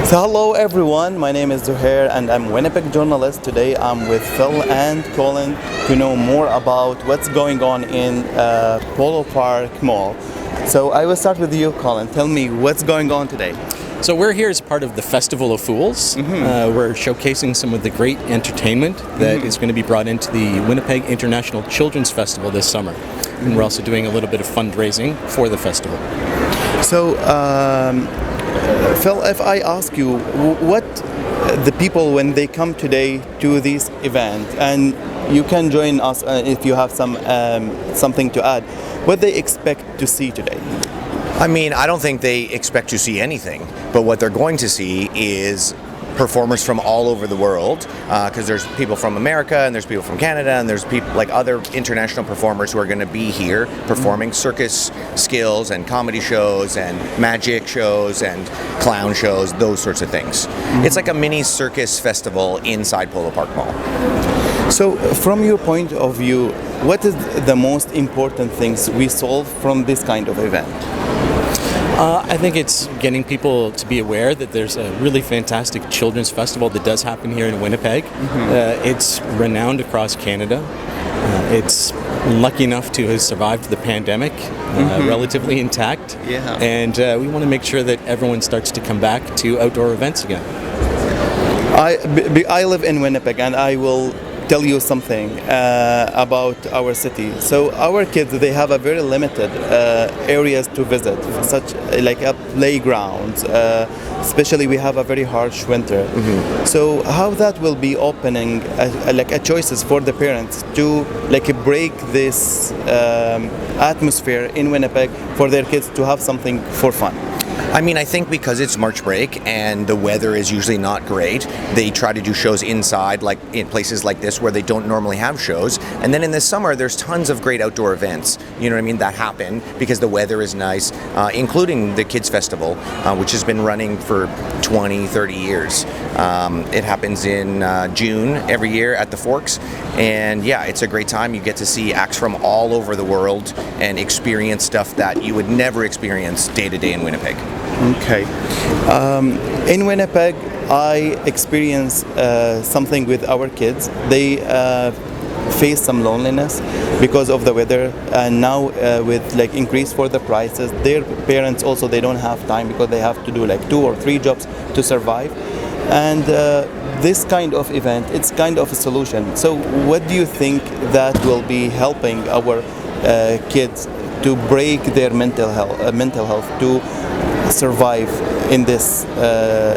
So hello everyone, my name is Zuhair and I'm Winnipeg journalist. Today I'm with Phil and Colin to know more about what's going on in Polo Park Mall. So I will start with you, Colin. Tell me what's going on today. So we're here as part of the Festival of Fools. We're showcasing some of the great entertainment that is going to be brought into the Winnipeg International Children's Festival this summer. And we're also doing a little bit of fundraising for the festival. So Phil, if I ask you, what the people when they come today to this event, and you can join us if you have something to add, what they expect to see today? I mean, I don't think they expect to see anything, but what they're going to see is performers from all over the world, because there's people from America and there's people from Canada and there's people like other international performers who are going to be here performing circus skills and comedy shows and magic shows and clown shows, those sorts of things. It's like a mini circus festival inside Polo Park Mall. So from your point of view, what is the most important things we solve from this kind of event? I think it's getting people to be aware that there's a really fantastic children's festival that does happen here in Winnipeg. It's renowned across Canada. It's lucky enough to have survived the pandemic relatively intact. Yeah. And we want to make sure that everyone starts to come back to outdoor events again. I live in Winnipeg and I will tell you something about our city. So our kids, they have a very limited areas to visit, such like a playground. Especially we have a very harsh winter. So how that will be opening a choices for the parents to break this atmosphere in Winnipeg for their kids to have something for fun. I mean, I think because it's March break and the weather is usually not great, they try to do shows inside, like in places like this where they don't normally have shows. And then in the summer, there's tons of great outdoor events, you know what I mean, that happen because the weather is nice, including the Kids Festival, which has been running for 20, 30 years. It happens in June every year at the Forks. And yeah, it's a great time. You get to see acts from all over the world and experience stuff that you would never experience day to day in Winnipeg. Okay. In Winnipeg, I experienced something with our kids. They face some loneliness because of the weather, and now with increase for the prices, their parents also, they don't have time because they have to do 2 or 3 jobs to survive. And this kind of event, it's kind of a solution. So what do you think that will be helping our kids to break their mental health to survive in this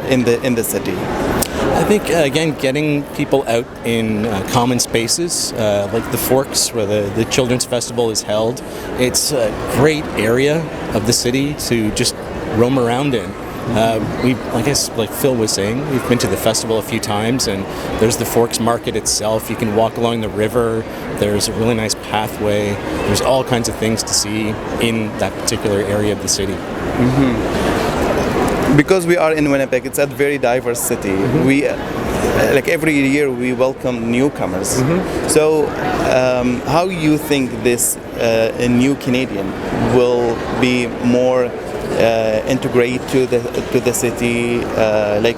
in the city? I think, again, getting people out in common spaces like the Forks where the Children's Festival is held. It's a great area of the city to just roam around in. I guess, like Phil was saying, we've been to the festival a few times, and there's the Forks Market itself. You can walk along the river. There's a really nice pathway. There's all kinds of things to see in that particular area of the city. Because we are in Winnipeg, it's a very diverse city. We every year we welcome newcomers. So how you think this new Canadian will be more integrate to the city,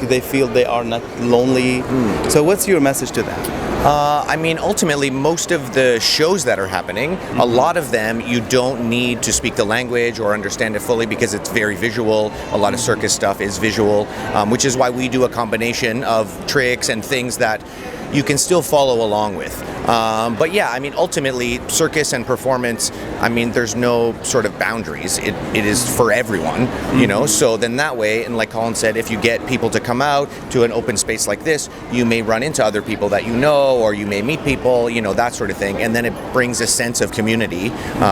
they feel they are not lonely. So what's your message to them? I mean, ultimately, most of the shows that are happening, a lot of them you don't need to speak the language or understand it fully because it's very visual. A lot of circus stuff is visual, which is why we do a combination of tricks and things that you can still follow along with. But yeah, I mean, ultimately, circus and performance, I mean, there's no sort of boundaries. It is for everyone, you know? So then that way, and like Colin said, if you get people to come out to an open space like this, you may run into other people that you know, or you may meet people, you know, that sort of thing. And then it brings a sense of community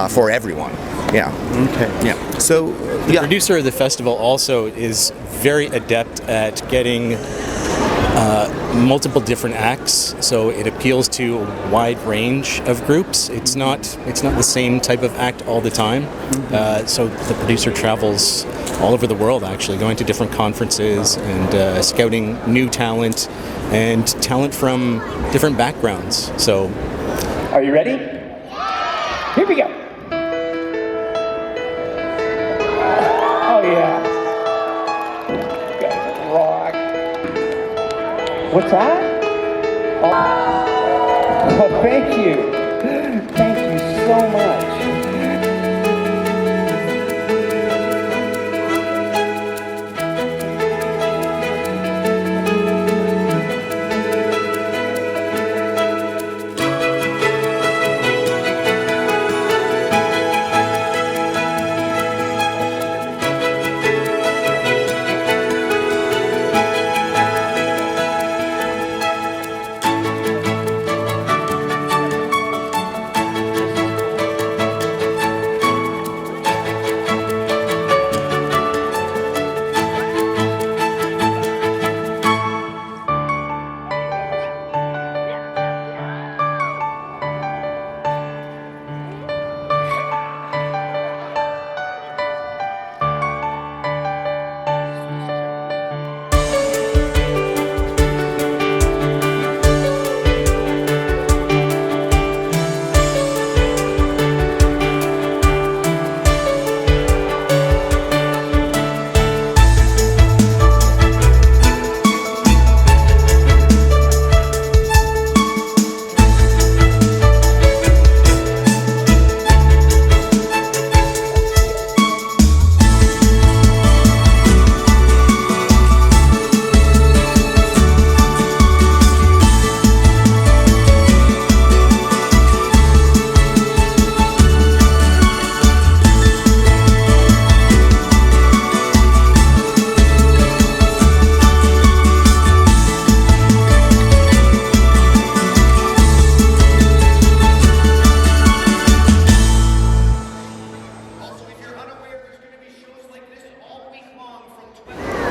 for everyone. Yeah. Okay. Yeah. So, the producer of the festival also is very adept at getting multiple different acts, so it appeals to a wide range of groups. It's not the same type of act all the time. So the producer travels all over the world, actually, going to different conferences and scouting new talent and talent from different backgrounds. So, are you ready? Here we go. Oh yeah. You guys rock. What's that? Oh, thank you. Thank you so much.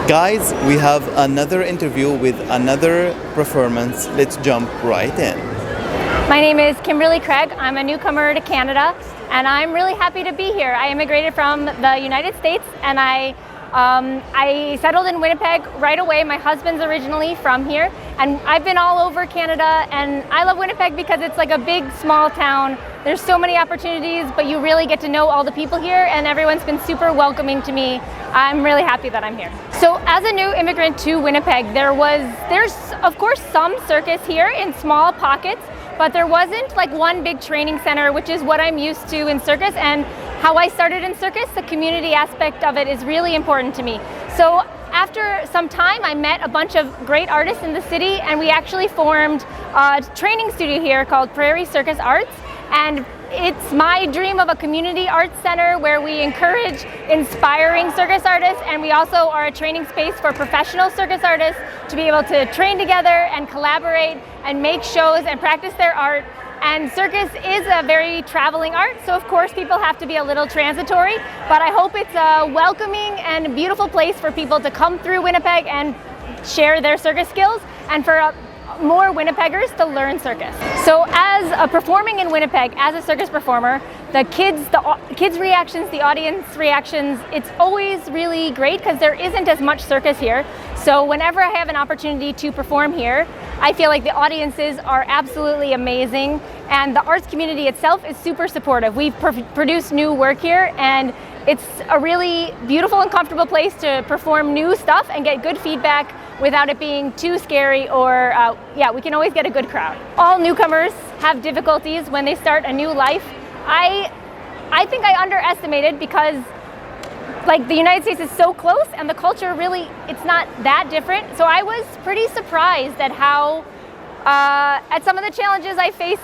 Guys, we have another interview with another performance. Let's jump right in. My name is Kimberly Craig. I'm a newcomer to Canada, and I'm really happy to be here. I immigrated from the United States, and I settled in Winnipeg right away. My husband's originally from here, and I've been all over Canada, and I love Winnipeg because it's like a big, small town. There's so many opportunities, but you really get to know all the people here, and everyone's been super welcoming to me. I'm really happy that I'm here. So as a new immigrant to Winnipeg, there's of course some circus here in small pockets, but there wasn't like one big training center, which is what I'm used to in circus and how I started in circus. The community aspect of it is really important to me. So after some time, I met a bunch of great artists in the city, and we actually formed a training studio here called Prairie Circus Arts. And it's my dream of a community arts center where we encourage inspiring circus artists, and we also are a training space for professional circus artists to be able to train together and collaborate and make shows and practice their art. And circus is a very traveling art, so of course people have to be a little transitory, but I hope it's a welcoming and beautiful place for people to come through Winnipeg and share their circus skills, and for more Winnipeggers to learn circus. So as performing in Winnipeg as a circus performer, the kids' reactions, the audience reactions, it's always really great because there isn't as much circus here. So whenever I have an opportunity to perform here, I feel like the audiences are absolutely amazing, and the arts community itself is super supportive. We've produced new work here, and it's a really beautiful and comfortable place to perform new stuff and get good feedback without it being too scary, or we can always get a good crowd. All newcomers have difficulties when they start a new life. I think I underestimated, because like the United States is so close and the culture really, it's not that different. So I was pretty surprised at how, at some of the challenges I faced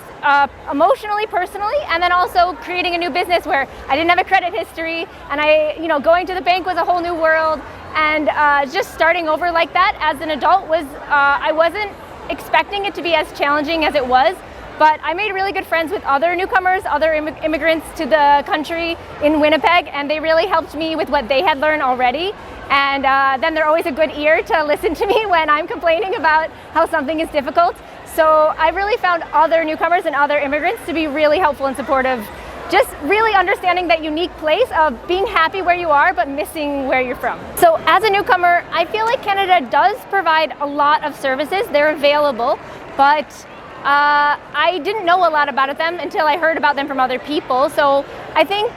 emotionally, personally, and then also creating a new business where I didn't have a credit history, and going to the bank was a whole new world. And just starting over like that as an adult was, I wasn't expecting it to be as challenging as it was. But I made really good friends with other newcomers, other immigrants to the country in Winnipeg, and they really helped me with what they had learned already. And then they're always a good ear to listen to me when I'm complaining about how something is difficult. So I really found other newcomers and other immigrants to be really helpful and supportive, just really understanding that unique place of being happy where you are but missing where you're from. So as a newcomer, I feel like Canada does provide a lot of services. They're available, but I didn't know a lot about them until I heard about them from other people. So I think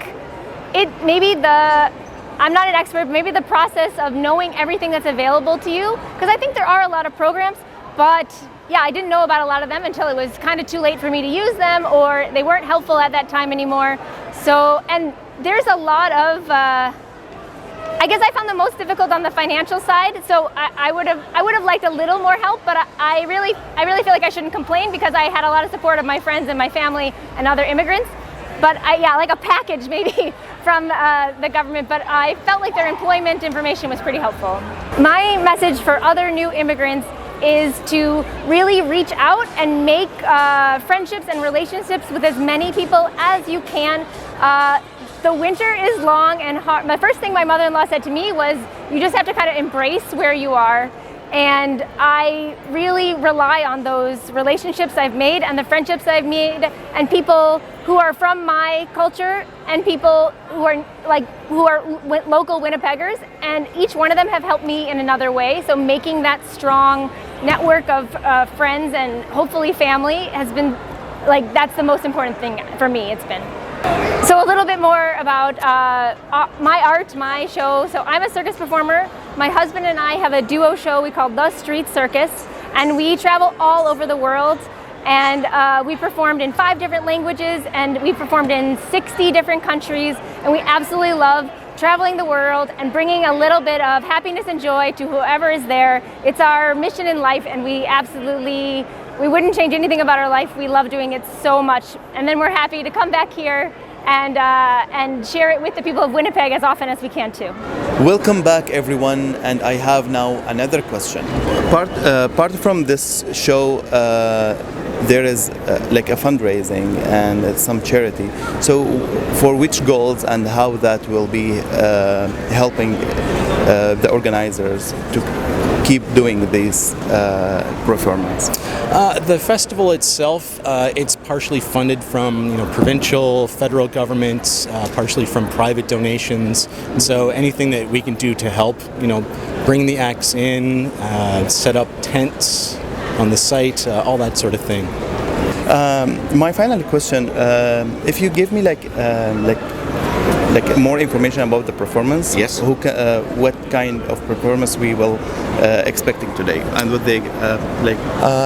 I'm not an expert, but maybe the process of knowing everything that's available to you, because I think there are a lot of programs, But yeah, I didn't know about a lot of them until it was kind of too late for me to use them, or they weren't helpful at that time anymore. So, and there's a lot of, I guess I found the most difficult on the financial side. So I would have liked a little more help, but I really feel like I shouldn't complain because I had a lot of support of my friends and my family and other immigrants. But yeah, like a package maybe from the government, but I felt like their employment information was pretty helpful. My message for other new immigrants is to really reach out and make friendships and relationships with as many people as you can. The winter is long and hard. The first thing my mother-in-law said to me was, you just have to kind of embrace where you are. And I really rely on those relationships I've made and the friendships I've made and people who are from my culture and people who are local Winnipeggers, and each one of them have helped me in another way. So making that strong network of friends and hopefully family has been that's the most important thing for me. It's been. So a little bit more about my art, my show. So I'm a circus performer. My husband and I have a duo show we call The Street Circus, and we travel all over the world. And we performed in 5 different languages, and we performed in 60 different countries, and we absolutely love traveling the world and bringing a little bit of happiness and joy to whoever is there. It's our mission in life, and we wouldn't change anything about our life. We love doing it so much. And then we're happy to come back here and share it with the people of Winnipeg as often as we can too. Welcome back, everyone, and I have now another question. Apart from this show, there is like a fundraising and some charity. So for which goals and how that will be helping the organizers to keep doing these performances? The festival itself, it's partially funded from provincial, federal governments, partially from private donations. So anything that we can do to help, bring the acts in, set up tents on the site, all that sort of thing. My final question: if you give me like more information about the performance, Yes. What kind of performance we will expecting today, and what they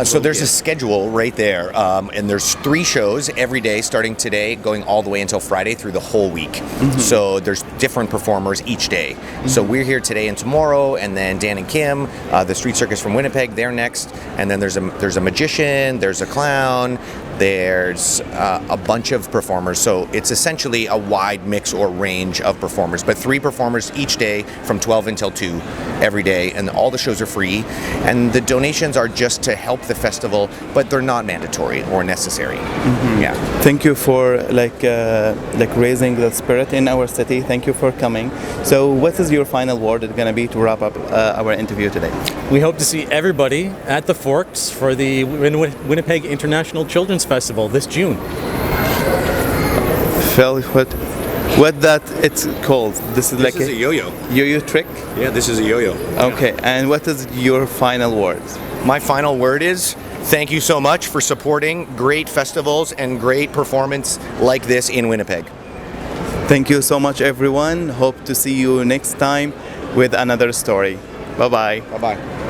So there's a schedule right there, and there's 3 shows every day starting today, going all the way until Friday through the whole week. Mm-hmm. So there's different performers each day. So we're here today and tomorrow, and then Dan and Kim, the Street Circus from Winnipeg, they're next, and then there's a magician, there's a clown, there's a bunch of performers. So it's essentially a wide mix or range of performers, but 3 performers each day from 12 until 2 every day, and all the shows are free, and the donations are just to help the festival, but they're not mandatory or necessary. Mm-hmm. Yeah. Thank you for raising the spirit in our city. Thank you for coming. So what is your final word going to be to wrap up our interview today? We hope to see everybody at the Forks for the Winnipeg International Children's Festival this June. Phil, what that it's called? This is This is a yo-yo. yo-yo trick? Yeah, this is a yo-yo. Okay, and what is your final words? My final word is thank you so much for supporting great festivals and great performance like this in Winnipeg. Thank you so much, everyone. Hope to see you next time with another story. Bye-bye. Bye-bye.